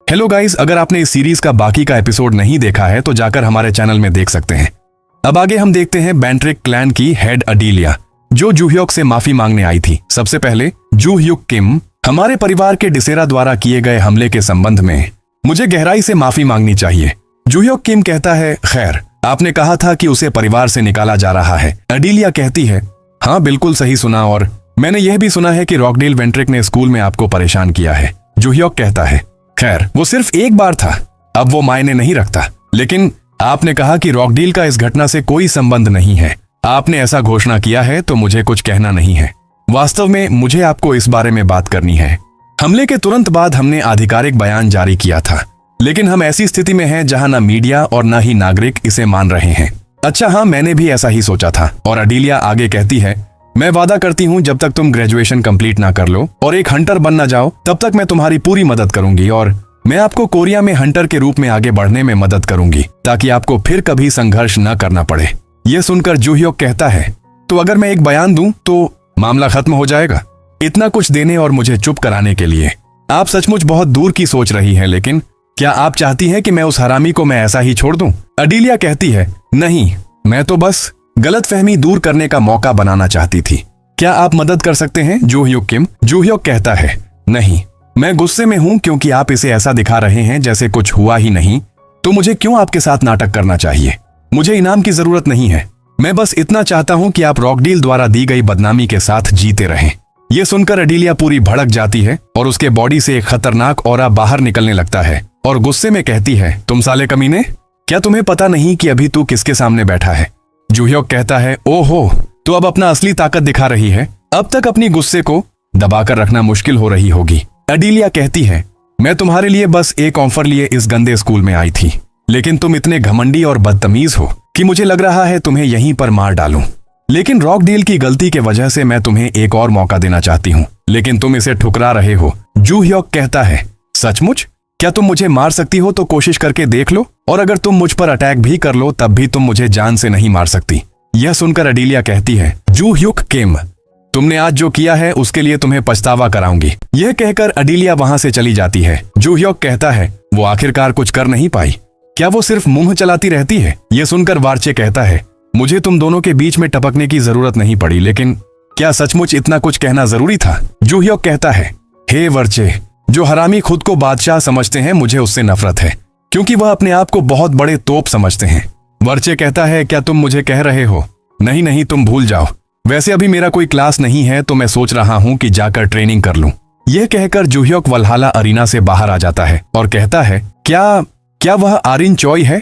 Hello guys, अगर आपने इस सीरीज का बाकी का एपिसोड नहीं देखा है तो जाकर हमारे चैनल में देख सकते हैं। अब आगे हम देखते हैं बैंट्रिक क्लैन की हेड अडीलिया, जो जूह्योक से माफी मांगने आई थी। सबसे पहले जूह्युक किम, हमारे परिवार के डिसेरा द्वारा किए गए हमले के संबंध में मुझे गहराई से माफी मांगनी चाहिए। जूह्योक किम कहता है, खैर, आपने कहा था कि उसे परिवार से निकाला जा रहा है। अडीलिया कहती है, हाँ बिल्कुल सही सुना, और मैंने यह भी सुना है कि रॉकडेल वेंट्रिक ने स्कूल में आपको परेशान किया है। जूह्योक कहता है, खैर वो सिर्फ एक बार था, अब वो मायने नहीं रखता, लेकिन आपने कहा कि रॉकडेल का इस घटना से कोई संबंध नहीं है। आपने ऐसा घोषणा किया है तो मुझे कुछ कहना नहीं है। वास्तव में मुझे आपको इस बारे में बात करनी है। हमले के तुरंत बाद हमने आधिकारिक बयान जारी किया था, लेकिन हम ऐसी स्थिति में हैं जहां न मीडिया और न ही नागरिक इसे मान रहे हैं। अच्छा हाँ, मैंने भी ऐसा ही सोचा था। और अडीलिया आगे कहती है, मैं वादा करती हूँ जब तक तुम ग्रेजुएशन कंप्लीट ना कर लो और एक हंटर बन ना जाओ, तब तक मैं तुम्हारी पूरी मदद करूंगी, और मैं आपको कोरिया में हंटर के रूप में आगे बढ़ने में मदद करूंगी, ताकि आपको फिर कभी संघर्ष न करना पड़े। यह सुनकर जूह्योक कहता है, तो अगर मैं एक बयान दूं तो मामला खत्म हो जाएगा? इतना कुछ देने और मुझे चुप कराने के लिए आप सचमुच बहुत दूर की सोच रही हैं, लेकिन क्या आप चाहती हैं कि मैं उस हरामी को मैं ऐसा ही छोड़ दूं? अडीलिया कहती है, नहीं, मैं तो बस गलतफहमी दूर करने का मौका बनाना चाहती थी। क्या आप मदद कर सकते हैं जूह्युक किम? जूह्योक कहता है, नहीं, मैं गुस्से में हूं क्योंकि आप इसे ऐसा दिखा रहे हैं जैसे कुछ हुआ ही नहीं। तो मुझे क्यों आपके साथ नाटक करना चाहिए? मुझे इनाम की जरूरत नहीं है। मैं बस इतना चाहता हूं कि आप रॉकडेल द्वारा दी गई बदनामी के साथ जीते रहें। यह सुनकर अडीलिया पूरी भड़क जाती है और उसके बॉडी से एक खतरनाक ऑरा बाहर निकलने लगता है और गुस्से में कहती है, तुम साले कमीने, क्या तुम्हें पता नहीं कि अभी तू किसके सामने बैठा है? जूह्योक कहता है, ओहो, तो अब अपना असली ताकत दिखा रही है। अब तक अपनी गुस्से को दबाकर रखना मुश्किल हो रही होगी। अडीलिया कहती है, मैं तुम्हारे लिए बस एक ऑफर लिए इस गंदे स्कूल में आई थी, लेकिन तुम इतने घमंडी और बदतमीज हो कि मुझे लग रहा है तुम्हें यहीं पर मार डालूं। लेकिन रॉकडेल की गलती के वजह से मैं तुम्हें एक और मौका देना चाहती हूँ, लेकिन तुम इसे ठुकरा रहे हो। जूह्योक कहता है, सचमुच? क्या तुम मुझे मार सकती हो तो कोशिश करके देख लो, और अगर तुम मुझ पर अटैक भी कर लो तब भी तुम मुझे जान से नहीं मार सकती। यह सुनकर अडीलिया कहती है, जूह्युक किम, तुमने आज जो किया है उसके लिए तुम्हें पछतावा कराऊंगी। यह कहकर अडीलिया वहां से चली जाती है। जूह्योक कहता है, वो आखिरकार कुछ कर नहीं पाई, क्या वो सिर्फ मुंह चलाती रहती है? यह सुनकर वार्चे कहता है, मुझे तुम दोनों के बीच में टपकने की जरूरत नहीं पड़ी, लेकिन क्या सचमुच इतना कुछ कहना जरूरी था? जूह्योक कहता है, हे वर्चे, जो हरामी खुद को बादशाह समझते हैं, मुझे उससे नफरत है, क्योंकि वह अपने आप को बहुत बड़े तोप समझते हैं। वर्चे कहता है, क्या तुम मुझे कह रहे हो? नहीं नहीं, तुम भूल जाओ, वैसे अभी मेरा कोई क्लास नहीं है तो मैं सोच रहा हूं कि जाकर ट्रेनिंग कर लूं। यह कहकर जूह्योक वल्हाला अरीना से बाहर आ जाता है और कहता है, क्या वह आरिन चॉय है?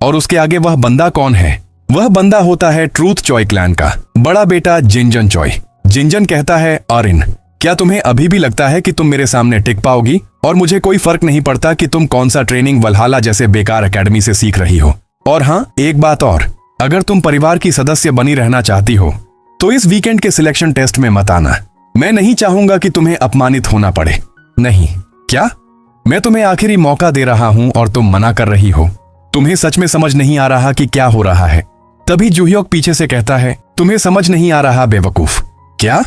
और उसके आगे वह बंदा कौन है? वह बंदा होता है ट्रूथ चॉय क्लैन का बड़ा बेटा जिंजन चॉय। जिंजन कहता है, आरिन, क्या तुम्हें अभी भी लगता है कि तुम मेरे सामने टिक पाओगी? और मुझे कोई फर्क नहीं पड़ता कि तुम कौन सा ट्रेनिंग वल्हाला जैसे बेकार एकेडमी से सीख रही हो। और हाँ, एक बात और, अगर तुम परिवार की सदस्य बनी रहना चाहती हो तो इस वीकेंड के सिलेक्शन टेस्ट में मत आना। मैं नहीं चाहूंगा कि तुम्हें अपमानित होना पड़े। नहीं, क्या? मैं तुम्हें आखिरी मौका दे रहा हूं और तुम मना कर रही हो। तुम्हें सच में समझ नहीं आ रहा कि क्या हो रहा है। तभी जूह्योक पीछे से कहता है, तुम्हें समझ नहीं आ रहा बेवकूफ। क्या?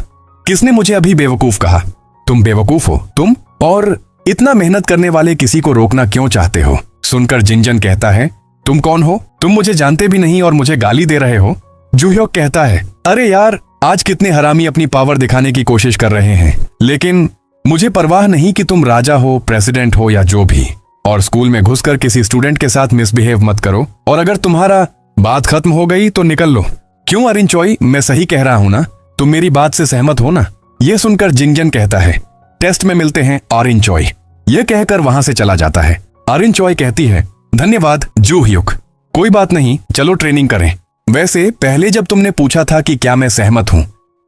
किसने मुझे अभी बेवकूफ कहा? तुम बेवकूफ हो, तुम? और इतना मेहनत करने वाले किसी को रोकना क्यों चाहते हो? सुनकर जिंजन कहता है, तुम कौन हो? तुम मुझे जानते भी नहीं और मुझे गाली दे रहे हो? जूह्योक कहता है, अरे यार, आज कितने हरामी अपनी पावर दिखाने की कोशिश कर रहे हैं, लेकिन मुझे परवाह नहीं कि तुम राजा हो, प्रेसिडेंट हो या जो भी, और स्कूल में घुसकर किसी स्टूडेंट के साथ मिसबिहेव मत करो, और अगर तुम्हारा बात खत्म हो गई तो निकल लो। क्यों अरिन चॉय, मैं सही कह रहा हूं ना? तुम मेरी बात से सहमत हो ना? यह सुनकर जिंजन कहता है, टेस्ट में मिलते हैं आरिन चॉय। यह कहकर वहां से चला जाता है। आरिन चॉय कहती है, धन्यवाद जूह्युक, कोई बात नहीं, चलो ट्रेनिंग करें। वैसे पहले जब तुमने पूछा था कि क्या मैं सहमत हूं,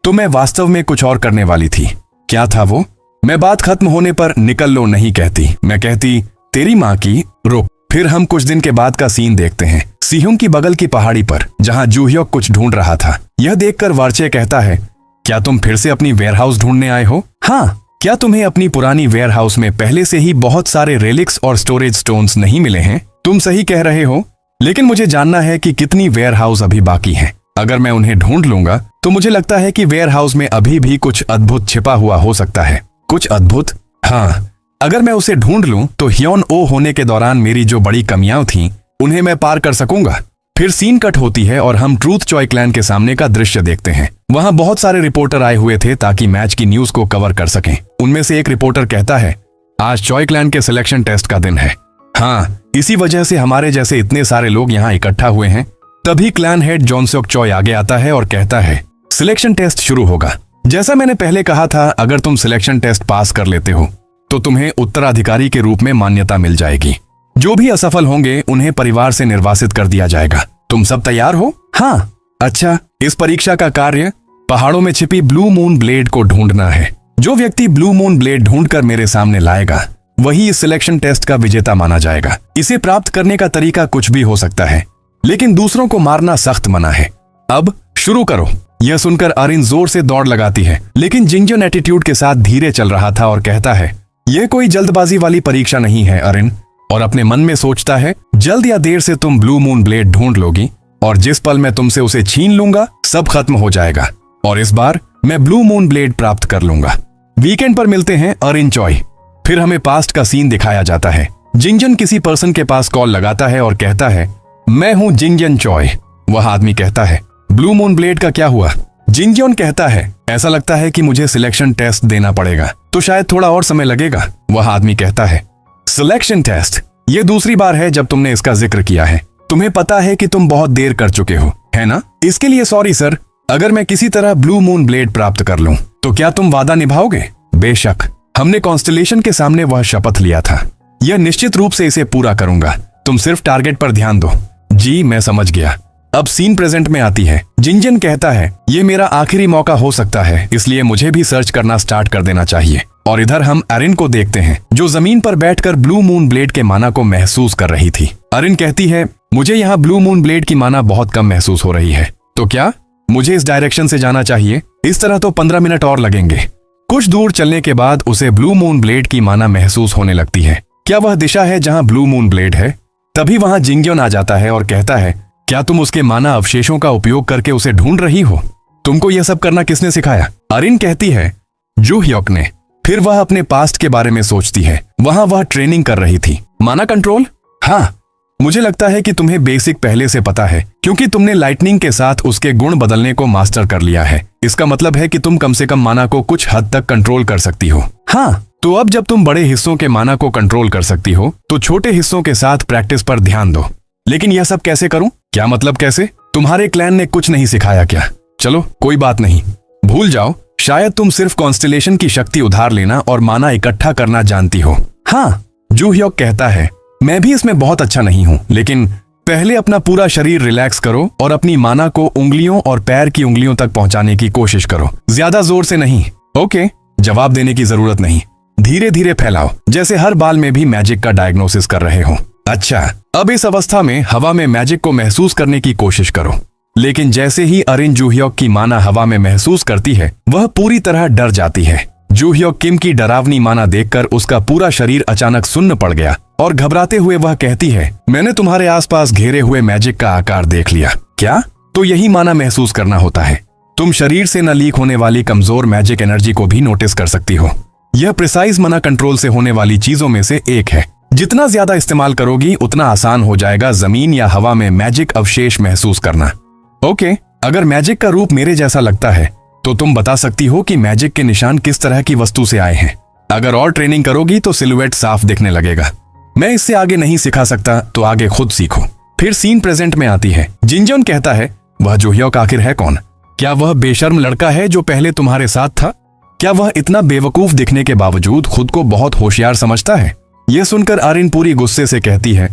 तो मैं वास्तव में कुछ और करने वाली थी। क्या था वो? मैं बात खत्म होने पर निकल लो नहीं कहती, मैं कहती, तेरी माँ की रुक। फिर हम कुछ दिन के बाद का सीन देखते हैं, सिहुंग की बगल की पहाड़ी पर, जहां जूह्योक कुछ ढूंढ रहा था। यह देखकर वार्चे कहता है, क्या तुम फिर से अपनी वेयरहाउस ढूंढने आए हो? हाँ, क्या तुम्हें अपनी पुरानी वेयरहाउस में पहले से ही बहुत सारे रेलिक्स और स्टोरेज स्टोन्स नहीं मिले हैं? तुम सही कह रहे हो, लेकिन मुझे जानना है कि कितनी वेयरहाउस अभी बाकी हैं। अगर मैं उन्हें ढूंढ लूंगा तो मुझे लगता है कि वेयरहाउस में अभी भी कुछ अद्भुत छिपा हुआ हो सकता है। कुछ अद्भुत? हाँ, अगर मैं उसे ढूंढ लूं तो ह्योन ओ होने के दौरान मेरी जो बड़ी कमियां थीं उन्हें मैं पार कर सकूंगा। फिर सीन कट होती है और हम ट्रूथ चॉय क्लैन के सामने का दृश्य देखते हैं। वहां बहुत सारे रिपोर्टर आए हुए थे ताकि मैच की न्यूज को कवर कर सकें। उनमें से एक रिपोर्टर कहता है, आज चॉय क्लैन के सिलेक्शन टेस्ट का दिन है। हाँ, इसी वजह से हमारे जैसे इतने सारे लोग यहाँ इकट्ठा हुए हैं। तभी क्लैन हेड जॉनसोक चॉय आगे आता है और कहता है, सिलेक्शन टेस्ट शुरू होगा। जैसा मैंने पहले कहा था, अगर तुम सिलेक्शन टेस्ट पास कर लेते हो तो तुम्हें उत्तराधिकारी के रूप में मान्यता मिल जाएगी। जो भी असफल होंगे उन्हें परिवार से निर्वासित कर दिया जाएगा। तुम सब तैयार हो? हाँ। अच्छा, इस परीक्षा का कार्य पहाड़ों में छिपी ब्लू मून ब्लेड को ढूंढना है। जो व्यक्ति ब्लू मून ब्लेड ढूंढकर मेरे सामने लाएगा वही इस सिलेक्शन टेस्ट का विजेता माना जाएगा। इसे प्राप्त करने का तरीका कुछ भी हो सकता है, लेकिन दूसरों को मारना सख्त मना है। अब शुरू करो। यह सुनकर अरिन जोर से दौड़ लगाती है, लेकिन जिंगजन एटीट्यूड के साथ धीरे चल रहा था और कहता है, यह कोई जल्दबाजी वाली परीक्षा नहीं है अरिन। और अपने मन में सोचता है, जल्द या देर से तुम ब्लू मून ब्लेड ढूंढ लोगी और जिस पल मैं तुमसे उसे छीन लूंगा सब खत्म हो जाएगा और इस बार मैं ब्लू मून ब्लेड प्राप्त कर लूंगा। वीकेंड पर मिलते हैं अरिन चॉय। फिर हमें पास्ट का सीन दिखाया जाता है। जिंगजन किसी पर्सन के पास कॉल लगाता है और कहता है, मैं हूं जिंगजन चॉय। वह आदमी कहता है, ब्लू मून ब्लेड का क्या हुआ? जिंगजन कहता है, ऐसा लगता है कि मुझे सिलेक्शन टेस्ट देना पड़ेगा, तो शायद थोड़ा और समय लगेगा। वह आदमी कहता है, सिलेक्शन टेस्ट? ये दूसरी बार है जब तुमने इसका जिक्र किया है। तुम्हें पता है कि तुम बहुत देर कर चुके हो, है ना? इसके लिए सॉरी सर। अगर मैं किसी तरह ब्लू मून ब्लेड प्राप्त कर लूं तो क्या तुम वादा निभाओगे? बेशक, हमने कॉन्स्टलेशन के सामने वह शपथ लिया था। यह निश्चित रूप से इसे पूरा करूंगा। तुम सिर्फ टारगेट पर ध्यान दो। जी, मैं समझ गया। अब सीन प्रेजेंट में आती है। जिंगजन कहता है, ये मेरा आखिरी मौका हो सकता है, इसलिए मुझे भी सर्च करना स्टार्ट कर देना चाहिए। और इधर हम अरिन को देखते हैं जो जमीन पर बैठकर ब्लू मून ब्लेड के माना को महसूस कर रही थी। अरिन कहती है, मुझे यहाँ ब्लू मून ब्लेड की माना बहुत कम महसूस हो रही है। तो क्या मुझे इस डायरेक्शन से जाना चाहिए? इस तरह तो 15 मिनट और लगेंगे। कुछ दूर चलने के बाद उसे ब्लू मून ब्लेड की माना महसूस होने लगती है। क्या वह दिशा है जहां ब्लू मून ब्लेड है? तभी वहां जिंगजन आ जाता है और कहता है, क्या तुम उसके माना अवशेषों का उपयोग करके उसे ढूंढ रही हो? तुमको यह सब करना किसने सिखाया? अरिन कहती है, जू ह्योक ने। फिर वह अपने पास्ट के बारे में सोचती है। वहां वह ट्रेनिंग कर रही थी। माना कंट्रोल? हाँ, मुझे लगता है कि तुम्हें बेसिक पहले से पता है, क्योंकि तुमने लाइटनिंग के साथ उसके गुण बदलने को मास्टर कर लिया है। इसका मतलब है कि तुम कम से कम माना को कुछ हद तक कंट्रोल कर सकती हो। हाँ, तो अब जब तुम बड़े हिस्सों के माना को कंट्रोल कर सकती हो तो छोटे हिस्सों के साथ प्रैक्टिस पर ध्यान दो। लेकिन यह सब कैसे करूं? क्या मतलब कैसे? तुम्हारे क्लैन ने कुछ नहीं सिखाया क्या? चलो कोई बात नहीं, भूल जाओ। शायद तुम सिर्फ कॉन्स्टेलेशन की शक्ति उधार लेना और माना इकट्ठा करना जानती हो। हाँ, जू ह्योक कहता है, मैं भी इसमें बहुत अच्छा नहीं हूं, लेकिन पहले अपना पूरा शरीर रिलैक्स करो और अपनी माना को उंगलियों और पैर की उंगलियों तक पहुंचाने की कोशिश करो। ज्यादा जोर से नहीं। ओके, जवाब देने की जरूरत नहीं। धीरे धीरे फैलाओ, जैसे हर बाल में भी मैजिक का डायग्नोसिस कर रहे हो। अच्छा, अब इस अवस्था में हवा में मैजिक को महसूस करने की कोशिश करो। लेकिन जैसे ही अरिन जू ह्योक की माना हवा में महसूस करती है, वह पूरी तरह डर जाती है। जू ह्योक किम की डरावनी माना देखकर उसका पूरा शरीर अचानक सुन्न पड़ गया और घबराते हुए वह कहती है, मैंने तुम्हारे आसपास घेरे हुए मैजिक का आकार देख लिया। क्या? तो यही माना महसूस करना होता है। तुम शरीर से न लीक होने वाली कमजोर मैजिक एनर्जी को भी नोटिस कर सकती हो। यह प्रिसाइज माना कंट्रोल से होने वाली चीजों में से एक है। जितना ज्यादा इस्तेमाल करोगी उतना आसान हो जाएगा जमीन या हवा में मैजिक अवशेष महसूस करना। ओके, अगर मैजिक का रूप मेरे जैसा लगता है तो तुम बता सकती हो कि मैजिक के निशान किस तरह की वस्तु से आए हैं। अगर और ट्रेनिंग करोगी तो सिलुएट साफ दिखने लगेगा। मैं इससे आगे नहीं सिखा सकता, तो आगे खुद सीखो। फिर सीन प्रेजेंट में आती है। जिंजन कहता है, वह जू ह्योक आखिर है कौन? क्या वह बेशर्म लड़का है जो पहले तुम्हारे साथ था? क्या वह इतना बेवकूफ दिखने के बावजूद खुद को बहुत होशियार समझता है? यह सुनकर अरिन पूरी गुस्से से कहती है,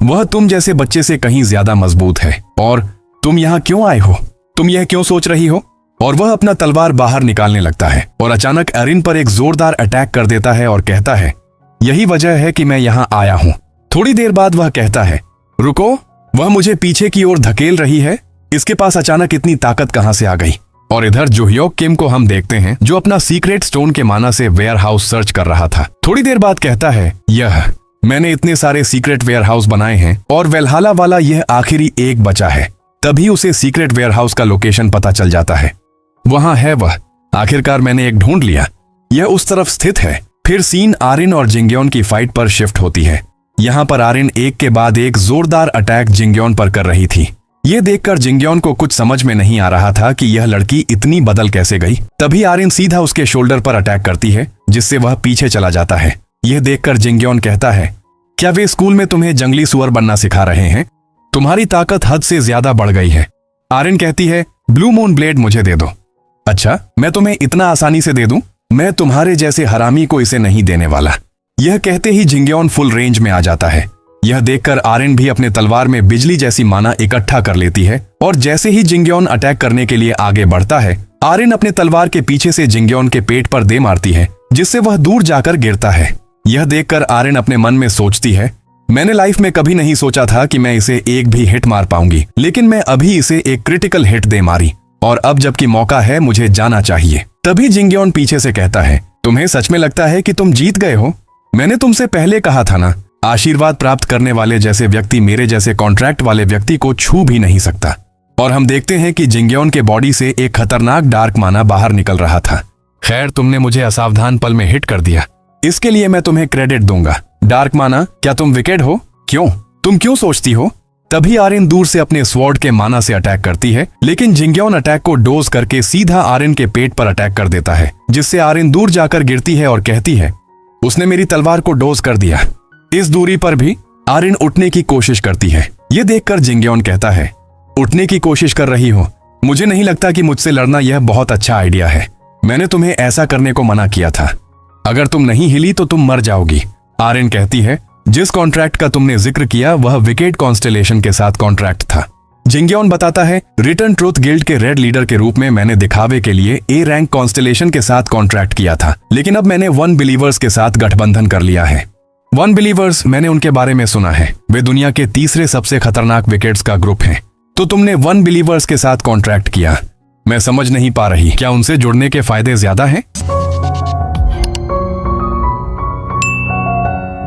वह तुम जैसे बच्चे से कहीं ज्यादा मजबूत है। और तुम यहाँ क्यों आए हो? तुम यह क्यों सोच रही हो? और वह अपना तलवार बाहर निकालने लगता है और अचानक अरिन पर एक जोरदार अटैक कर देता है और कहता है, यही वजह है कि मैं यहाँ आया हूँ। थोड़ी देर बाद वह कहता है, रुको, वह मुझे पीछे की ओर धकेल रही है। इसके पास अचानक इतनी ताकत कहाँ से आ गई? और इधर जू ह्योक किम को हम देखते हैं जो अपना सीक्रेट स्टोन के माना से वेयर हाउस सर्च कर रहा था। थोड़ी देर बाद कहता है, यह मैंने इतने सारे सीक्रेट वेयर हाउस बनाए हैं और वेल्हाला वाला यह आखिरी एक बचा है। तभी उसे सीक्रेट वेयर हाउस का लोकेशन पता चल जाता है। वहां है वह। आखिरकार मैंने एक ढूंढ लिया। यह उस तरफ स्थित है। फिर सीन आर्यन और जिंगयोन की फाइट पर शिफ्ट होती है। यहाँ पर आर्यन एक के बाद एक जोरदार अटैक जिंगयोन पर कर रही थी। ये देखकर जिंगयोन को कुछ समझ में नहीं आ रहा था कि यह लड़की इतनी बदल कैसे गई। तभी आर्यन सीधा उसके शोल्डर पर अटैक करती है, जिससे वह पीछे चला जाता है। यह देखकर जिंगयोन कहता है, क्या वे स्कूल में तुम्हें जंगली सुअर बनना सिखा रहे हैं? तुम्हारी ताकत हद से ज्यादा बढ़ गई है। आर्यन कहती है, ब्लू मून ब्लेड मुझे दे दो। अच्छा, मैं तुम्हें इतना आसानी से दे दूं? मैं तुम्हारे जैसे हरामी को इसे नहीं देने वाला। यह कहते ही जिंगयोन फुल रेंज में आ जाता है। यह देखकर आर्यन भी अपने तलवार में बिजली जैसी माना इकट्ठा कर लेती है और जैसे ही जिंगयोन अटैक करने के लिए आगे बढ़ता है, आर्यन अपने तलवार के पीछे से जिंगयोन के पेट पर दे मारती है, जिससे वह दूर जाकर गिरता है। यह देखकर आर्यन अपने मन में सोचती है, मैंने लाइफ में कभी नहीं सोचा था कि मैं इसे एक भी हिट मार पाऊंगी, लेकिन मैं अभी इसे एक क्रिटिकल हिट दे मारी और अब जबकि मौका है मुझे जाना चाहिए। तभी जिंगयोन पीछे से कहता है, तुम्हें सच में लगता है कि तुम जीत गए हो? मैंने तुमसे पहले कहा था ना, आशीर्वाद प्राप्त करने वाले जैसे व्यक्ति मेरे जैसे कॉन्ट्रैक्ट वाले व्यक्ति को छू भी नहीं सकता। और हम देखते हैं कि जिंगयोन के बॉडी से एक खतरनाक डार्क माना बाहर निकल रहा था। खैर, तुमने मुझे असावधान पल में हिट कर दिया, इसके लिए मैं तुम्हें क्रेडिट दूंगा। डार्क माना, क्या तुम विकेट हो? क्यों? तुम क्यों सोचती हो? तभी आर्यन दूर से अपने स्वॉर्ड के माना से अटैक करती है, लेकिन जिंगयोन अटैक को डोज करके सीधा आर्यन के पेट पर अटैक कर देता है, जिससे आर्यन दूर जाकर गिरती है और कहती है, उसने मेरी तलवार को डोज कर दिया। इस दूरी पर भी आर्यन उठने की कोशिश करती है। ये देखकर जिंगयोन कहता है, उठने की कोशिश कर रही हो? मुझे नहीं लगता कि मुझसे लड़ना यह बहुत अच्छा आइडिया है। मैंने तुम्हें ऐसा करने को मना किया था। अगर तुम नहीं हिली तो तुम मर जाओगी। आर्यन कहती है, जिस कॉन्ट्रैक्ट का तुमने जिक्र किया वह विकेट कॉन्स्टेलेशन के साथ कॉन्ट्रैक्ट था। जिंगयोन बताता है, रिटर्न ट्रूथ गिल्ड के रेड लीडर के रूप में मैंने दिखावे के लिए ए रैंक कॉन्स्टेलेशन के साथ कॉन्ट्रैक्ट किया था, लेकिन अब मैंने वन बिलीवर्स के साथ गठबंधन कर लिया है। वन बिलीवर्स, मैंने उनके बारे में सुना है, वे दुनिया के तीसरे सबसे खतरनाक विकेट्स का ग्रुप हैं। तो तुमने वन बिलीवर्स के साथ कॉन्ट्रैक्ट किया। मैं समझ नहीं पा रही, क्या उनसे जुड़ने के फायदे ज्यादा हैं?